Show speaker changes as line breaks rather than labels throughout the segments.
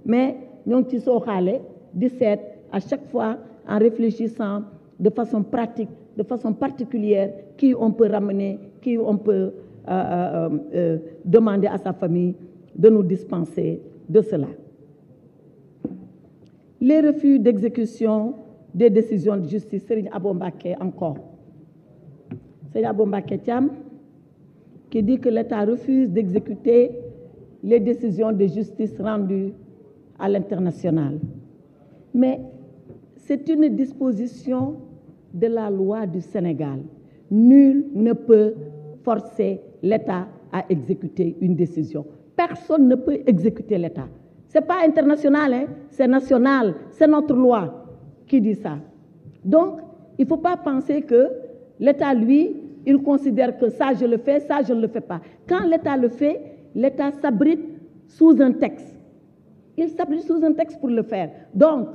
mais nous avons 17 à chaque fois en réfléchissant de façon pratique, de façon particulière, qui on peut ramener, qui on peut demander à sa famille de nous dispenser de cela. Les refus d'exécution des décisions de justice, Serigne Abo Mbacké encore. Serigne Abo Mbacké Thiam, qui dit que l'État refuse d'exécuter les décisions de justice rendues à l'international. Mais c'est une disposition de la loi du Sénégal. Nul ne peut forcer l'État à exécuter une décision. Personne ne peut exécuter l'État. Ce n'est pas international, hein? C'est national, c'est notre loi qui dit ça. Donc, il ne faut pas penser que l'État, lui, il considère que ça je le fais, ça je ne le fais pas. Quand l'État le fait, l'État s'abrite sous un texte. Il s'abrite sous un texte pour le faire. Donc,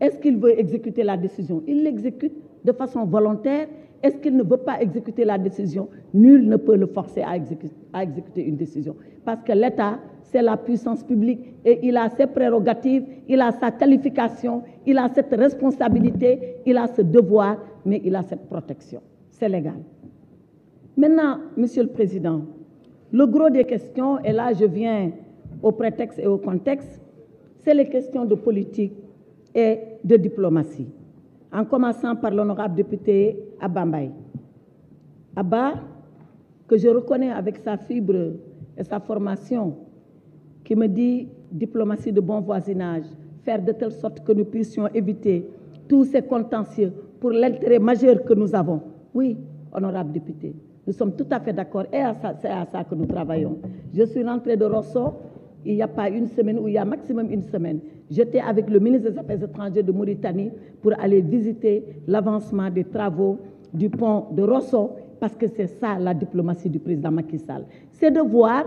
est-ce qu'il veut exécuter la décision? Il l'exécute de façon volontaire. Est-ce qu'il ne veut pas exécuter la décision? Nul ne peut le forcer à exécuter une décision. Parce que l'État, c'est la puissance publique et il a ses prérogatives, il a sa qualification, il a cette responsabilité, il a ce devoir, mais il a cette protection. C'est légal. Maintenant, Monsieur le Président, le gros des questions, et là je viens au prétexte et au contexte, c'est les questions de politique et de diplomatie. En commençant par l'honorable député Abba Mbaye. Abba, que je reconnais avec sa fibre et sa formation, qui me dit diplomatie de bon voisinage, faire de telle sorte que nous puissions éviter tous ces contentieux pour l'intérêt majeur que nous avons. Oui, honorable député, nous sommes tout à fait d'accord et c'est à ça que nous travaillons. Je suis rentrée de Rosso il n'y a pas une semaine ou il y a maximum une semaine. J'étais avec le ministre des Affaires étrangères de Mauritanie pour aller visiter l'avancement des travaux du pont de Rosso parce que c'est ça la diplomatie du président Macky Sall. C'est de voir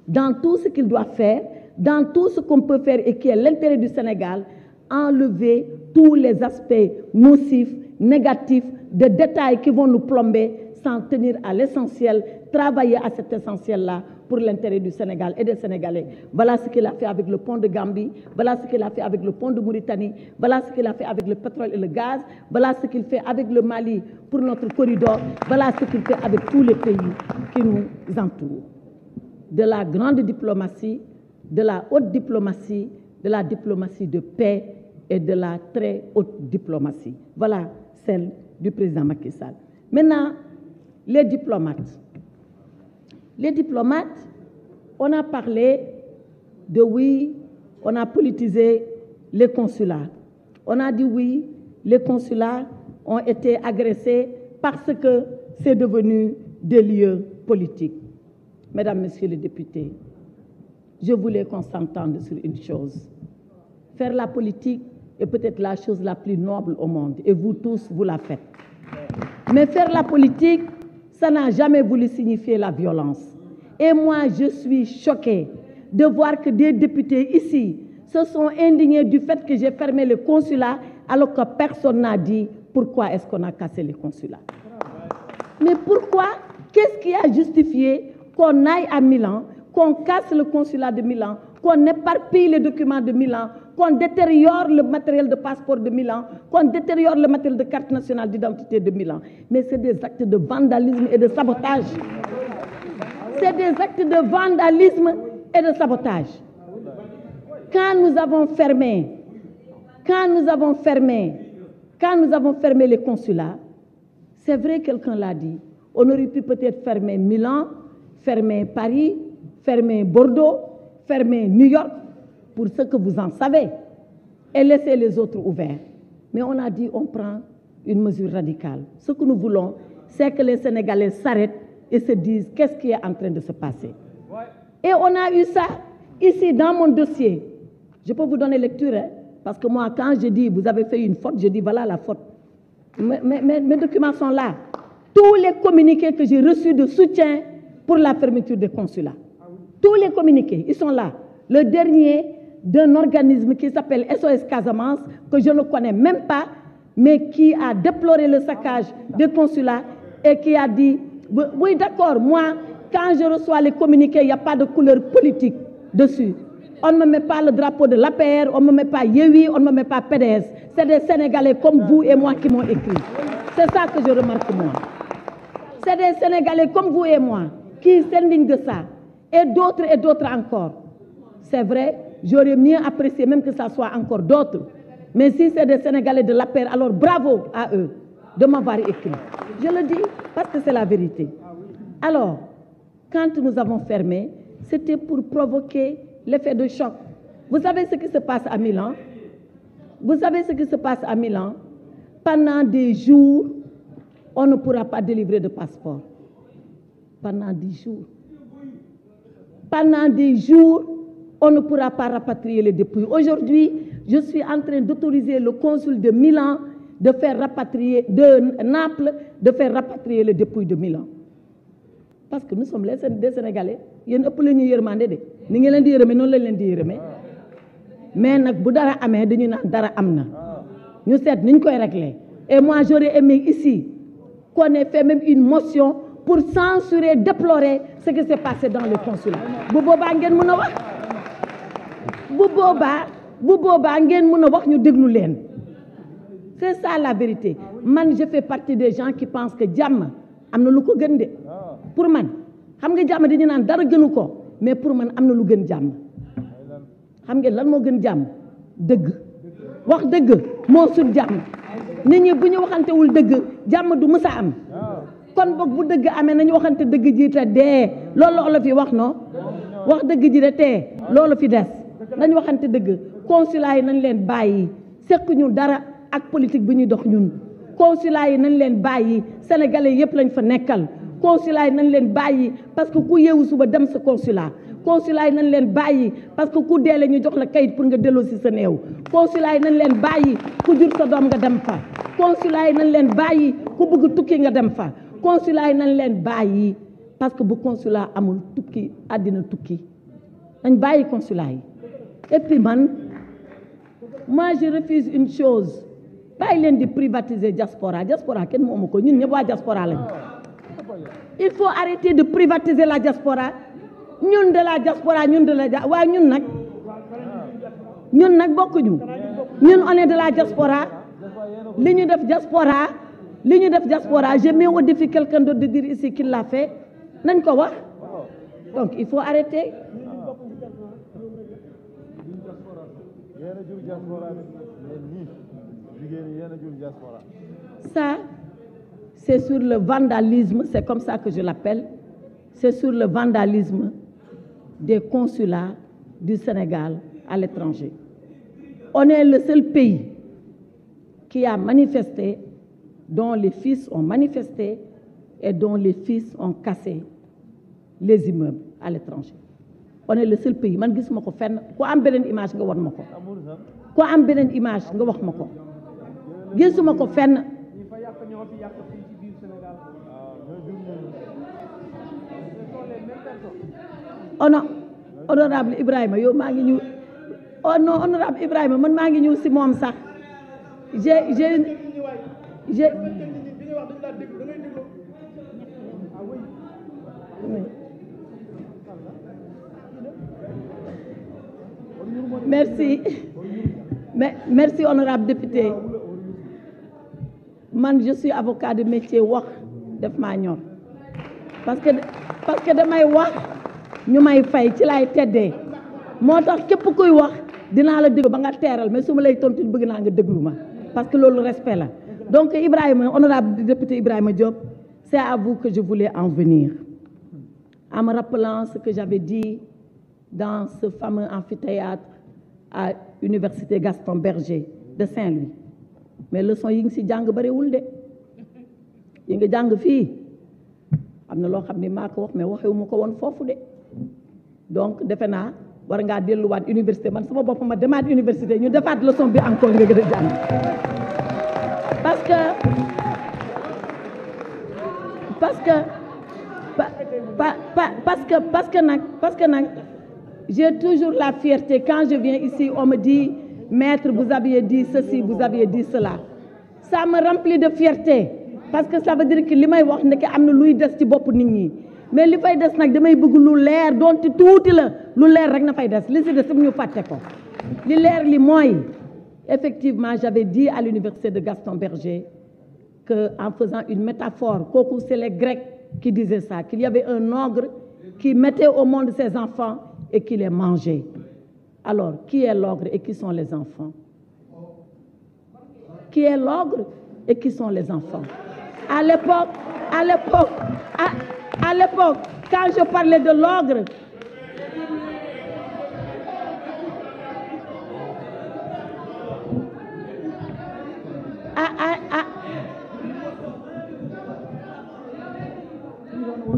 dans tout ce qu'il doit faire, dans tout ce qu'on peut faire et qui est l'intérêt du Sénégal, enlever tous les aspects nocifs, négatifs, de détails qui vont nous plomber sans tenir à l'essentiel, travailler à cet essentiel-là pour l'intérêt du Sénégal et des Sénégalais. Voilà ce qu'il a fait avec le pont de Gambie, voilà ce qu'il a fait avec le pont de Mauritanie, voilà ce qu'il a fait avec le pétrole et le gaz, voilà ce qu'il fait avec le Mali pour notre corridor, voilà ce qu'il fait avec tous les pays qui nous entourent. De la grande diplomatie, de la haute diplomatie, de la diplomatie de paix et de la très haute diplomatie. Voilà celle du président Macky Sall. Maintenant, les diplomates. Les diplomates, on a parlé de oui, on a politisé les consulats. On a dit oui, les consulats ont été agressés parce que c'est devenu des lieux politiques. Mesdames, Messieurs les députés, je voulais qu'on s'entende sur une chose. Faire la politique est peut-être la chose la plus noble au monde, et vous tous, vous la faites. Mais faire la politique, ça n'a jamais voulu signifier la violence. Et moi, je suis choquée de voir que des députés ici se sont indignés du fait que j'ai fermé le consulat alors que personne n'a dit pourquoi est-ce qu'on a cassé les consulats. Mais pourquoi? Qu'est-ce qui a justifié qu'on aille à Milan, qu'on casse le consulat de Milan, qu'on éparpille les documents de Milan, qu'on détériore le matériel de passeport de Milan, qu'on détériore le matériel de carte nationale d'identité de Milan? Mais c'est des actes de vandalisme et de sabotage. C'est des actes de vandalisme et de sabotage. Quand nous avons fermé les consulats, c'est vrai, quelqu'un l'a dit, on aurait pu peut-être fermer Milan, fermer Paris, fermer Bordeaux, fermer New York, pour ce que vous en savez, et laisser les autres ouverts. Mais on a dit, on prend une mesure radicale. Ce que nous voulons, c'est que les Sénégalais s'arrêtent et se disent qu'est-ce qui est en train de se passer. Et on a eu ça ici dans mon dossier. Je peux vous donner lecture, hein, parce que moi, quand je dis vous avez fait une faute, je dis voilà la faute. Mes documents sont là. Tous les communiqués que j'ai reçus de soutien pour la fermeture des consulats. Tous les communiqués, ils sont là. Le dernier d'un organisme qui s'appelle SOS Casamance, que je ne connais même pas, mais qui a déploré le saccage des consulats et qui a dit oui, d'accord, moi, quand je reçois les communiqués, il n'y a pas de couleur politique dessus. On ne me met pas le drapeau de l'APR, on ne me met pas Yewwi, on ne me met pas PDS. C'est des Sénégalais comme vous et moi qui m'ont écrit. C'est ça que je remarque moi. C'est des Sénégalais comme vous et moi qui s'indignent de ça. Et d'autres encore. C'est vrai, j'aurais mieux apprécié même que ça soit encore d'autres. Mais si c'est des Sénégalais de l'APR, alors bravo à eux de m'avoir écrit. Je le dis parce que c'est la vérité. Alors, quand nous avons fermé, c'était pour provoquer l'effet de choc. Vous savez ce qui se passe à Milan? Vous savez ce qui se passe à Milan? Pendant des jours, on ne pourra pas délivrer de passeport. Pendant 10 jours. Pendant des jours, on ne pourra pas rapatrier les dépouilles. Aujourd'hui, je suis en train d'autoriser le consul de Milan de faire rapatrier, de Naples, de faire rapatrier les dépouilles de Milan. Parce que nous sommes des Sénégalais. Yéen ëpp la ñuy yërmande de ni ngi leen di yërëme noonu lañ leen di yërëme mais nag bu dara amee dañu naan dara am na ñu seet niñ koy régler. Et moi j'aurais aimé ici qu'on ait fait même une motion pour censurer, déplorer ce qui s'est passé dans le consulat. Bu boobaa ngeen mën a wax bu boobaa ngeen mën a wax ñu déglu leen. C'est ça la vérité. Man je fais partie des gens qui pensent que jàmm am na lu ko gën de. Pour man xam nga jàmm dañu naan dara gënu ko mais pour man am na lu gën jàmm. Xam ngeen lan moo gën jàmm? Dëgg. Wax dëgg moo sut jàmm. Nit ñi bu ñu waxantewul dëgg jàmm du mës a am. Kon boog bu dëgg amee nañu waxante dëgg ji te dee loolu la fi wax no wax dëgg ji de tee loolu fi des nañu waxante dëgg. Consulat yi nañ leen bàyyi sekk ñu dara ak politique bi ñuy dox ñun. Consulat yi nañ leen bàyyi sénégalais yëpp lañ fa nekkal. Consulat yi nañ leen bàyyi parce que ku yeewu suba dem sa consulat. Consulat yi nañ leen bàyyi parce que ku deele ñu jox la kayit pour nga delloo si sa néew. Consulat yi nañ leen bàyyi ku jur sa doom nga dem fa. Consulat yi nañ leen bàyyi ku bëgg tukki nga dem fa. Consulat yi nañ leen bàyyi parce que bu consulat amul tukki àddina tukki nañ bàyyi consulat yi. Et puis moi je refuse une chose bàyyi leen di privatiser diaspora kenn moomu ko ñun ñëpp waa diaspora lañ. Il faut arrêter de privatiser la diaspora. Ñun de la diaspora ñun de la waaye ñun nag bokkuñu. Ñun on est de la diaspora. Li ñu def diaspora je mets au défi quelqu'un d'autre de dire ici qu'il l'a fait nañ ko wax. Donc il faut arrêter. Ça c'est sur le vandalisme, c'est comme ça que je l'appelle. C'est sur le vandalisme des consulats du Sénégal à l'étranger. On est le seul pays qui a manifesté, dont les fils ont manifesté et dont les fils ont cassé les immeubles à l'étranger. On est le seul pays. Man gisuma ko fenn ku am beneen image nga won ma ko. Ku am beneen image nga wax ma ko. Gisuma ko fenn. Oh non, honorable Ibrahima yow maa ngi ñëw. Oh non, honorable Ibrahima man maa ngi ñëw si moom sax. J'ai Merci honorable député. Man je suis avocat de métier wax def maa ñor. Parce que damay wax ñu may fay ci lay teddee moo tax képp kuy wax dinaa la déglu ba nga teeral mais su ma lay tontu bëgg naa nga déglu ma parce que loolu respect la. Donc Ibrahima, honorable député Ibrahima Diop, c'est à vous que je voulais en venir en me rappelant ce que j'avais dit dans ce fameux amphithéâtre à l'université Gaston Berger de Saint-Louis. Mais leçon yi ngi si jàng bariwul de yi nga jàng fii am na loo xam ne maa ko wax mais waxewu ma ko woon foofu de. Donc defe naa war ngaa delluwaat université man sama bopp ma demaat université ñu defaat leçon bi encore nga gën a jàng parce que nag j'ai toujours la fierté quand je viens ici on me dit maître vous aviez dit ceci vous aviez dit cela ça me remplit de fierté parce que ça veut dire que li may wax nekk am na luy des ci bopp nit ñi mais li fay des nag damay bëgg lu leer donte tuuti la lu leer rek na fay des li si des ñu fàtte ko li leer li mooy effectivement j'avais dit à l'université de Gaston Berger que en faisant une métaphore kooku c'est les Grecs qui disaient ça qu'il y avait un ogre qui mettait au monde ses enfants et qui les mangeait. Alors qui est l'ogre et qui sont les enfants? Qui est l'ogre et qui sont les enfants? À l'époque, quand je parlais de l'ogre,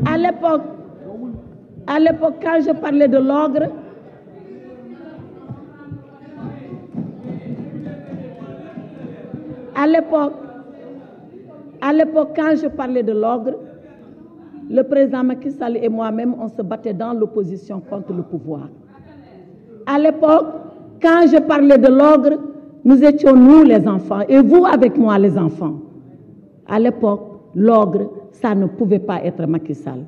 à l'époque, quand je parlais de l'ogre, à l'époque, quand je parlais de l'ogre, le président Macky Sall et moi-même, on se battait dans l'opposition contre le pouvoir. À l'époque, quand je parlais de l'ogre, nous étions nous les enfants et vous avec moi les enfants. À l'époque, l'ogre, ça ne pouvait pas être Macky Sall.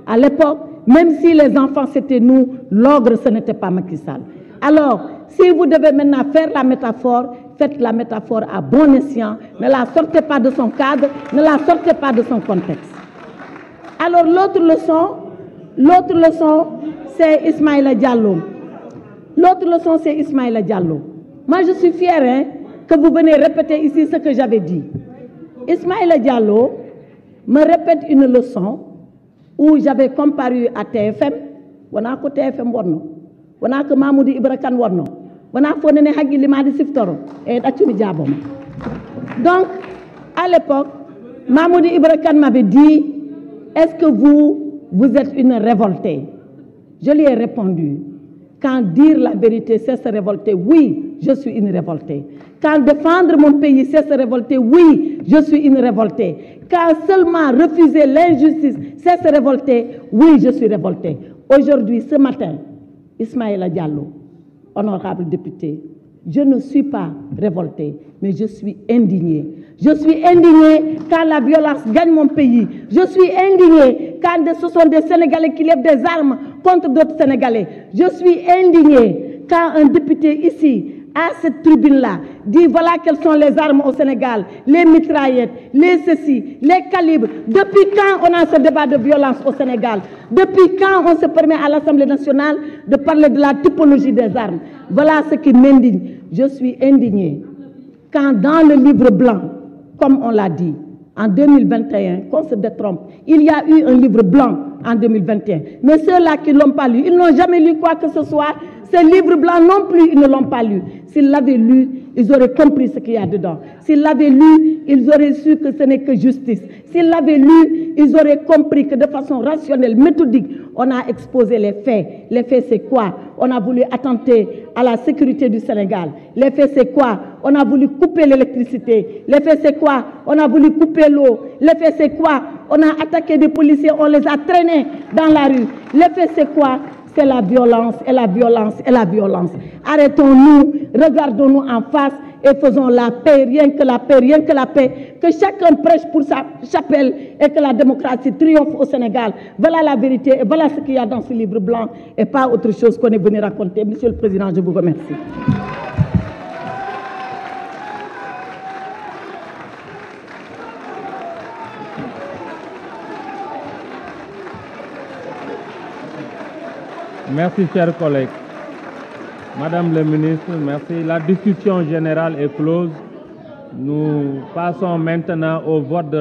À l'époque, même si les enfants c'était nous, l'ogre ce n'était pas Macky Sall. Alors, si vous devez maintenant faire la métaphore, faites la métaphore à bon escient, ne la sortez pas de son cadre, ne la sortez pas de son contexte. Alors l'autre leçon, c'est Ismaïla Diallo. L'autre leçon, c'est Ismaïla Diallo. Moi, je suis fière que vous venez répéter ici ce que j'avais dit. Ismaïla Diallo me répète une leçon où j'avais comparu à TFM. On a TFM on a que Mamoudi Ibrakan Warno. On a fait Hagi Limadi Siftoro et Dachumi Diabom. Donc, à l'époque, Mamoudi Ibrakan m'avait dit, est-ce que vous êtes une révoltée? Je lui ai répondu, quand dire la vérité, c'est se révolter, oui, je suis une révoltée. Quand défendre mon pays, c'est se révolter, oui, je suis une révoltée. Quand seulement refuser l'injustice, c'est se révolter, oui, je suis révoltée. Aujourd'hui, ce matin, Ismaïla Diallo, honorable député, je ne suis pas révoltée, mais je suis indignée. Je suis indignée quand la violence gagne mon pays. Je suis indignée quand ce sont des Sénégalais qui lèvent des armes contre d'autres Sénégalais. Je suis indignée quand un député ici, à cette tribune-là, dit voilà quelles sont les armes au Sénégal, les mitraillettes, les ceci, les calibres. Depuis quand on a ce débat de violence au Sénégal? Depuis quand on se permet à l'Assemblée nationale de parler de la typologie des armes? Voilà ce qui m'indigne. Je suis indignée quand dans le livre blanc, comme on l'a dit, en 2021, qu'on se détrompe, il y a eu un livre blanc en 2021. Mais ceux-là qui ne l'ont pas lu, ils n'ont jamais lu quoi que ce soit. Ce livre blanc non plus, ils ne l'ont pas lu. S'ils l'avaient lu, ils auraient compris ce qu'il y a dedans. S'ils l'avaient lu, ils auraient su que ce n'est que justice. S'ils l'avaient lu, ils auraient compris que de façon rationnelle, méthodique, on a exposé les faits. Les faits, c'est quoi? On a voulu attenter à la sécurité du Sénégal. Les faits, c'est quoi? On a voulu couper l'électricité. Les faits, c'est quoi? On a voulu couper l'eau. Les faits, c'est quoi? On a attaqué des policiers, on les a traînés dans la rue. Les faits, c'est quoi? C'est la violence et la violence et la violence. Arrêtons-nous, regardons-nous en face et faisons la paix, rien que la paix, rien que la paix. Que chacun prêche pour sa chapelle et que la démocratie triomphe au Sénégal. Voilà la vérité et voilà ce qu'il y a dans ce livre blanc et pas autre chose qu'on est venu raconter. Monsieur le Président, je vous remercie.
Merci, chers collègues. Madame le ministre, merci. La discussion générale est close. Nous passons maintenant au vote de